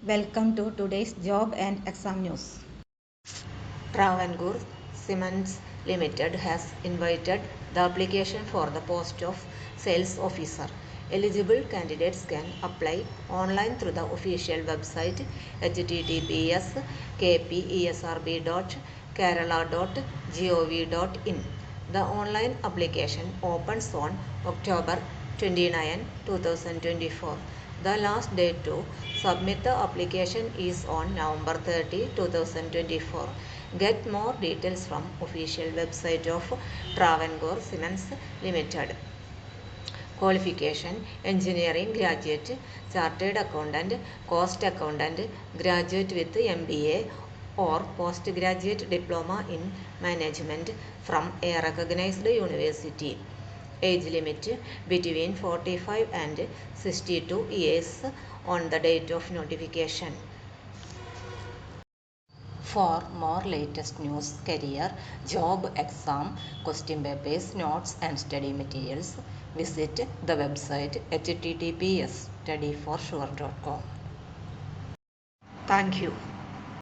Welcome to today's job and exam news. Travancore Cements Limited has invited the application for the post of sales officer. Eligible candidates can apply online through the official website https://kpesrb.kerala.gov.in. The online application opens on October 29, 2024. The last date to submit the application is on November 30, 2024. Get more details from official website of Travancore Cements Limited. Qualification: Engineering graduate, Chartered Accountant, Cost Accountant, graduate with MBA or postgraduate diploma in management from a recognized university. Age limit between 45 and 62 years on the date of notification. For more latest news, career, job, exam, question papers, notes and study materials, visit the website https://studyforsure.com. Thank you.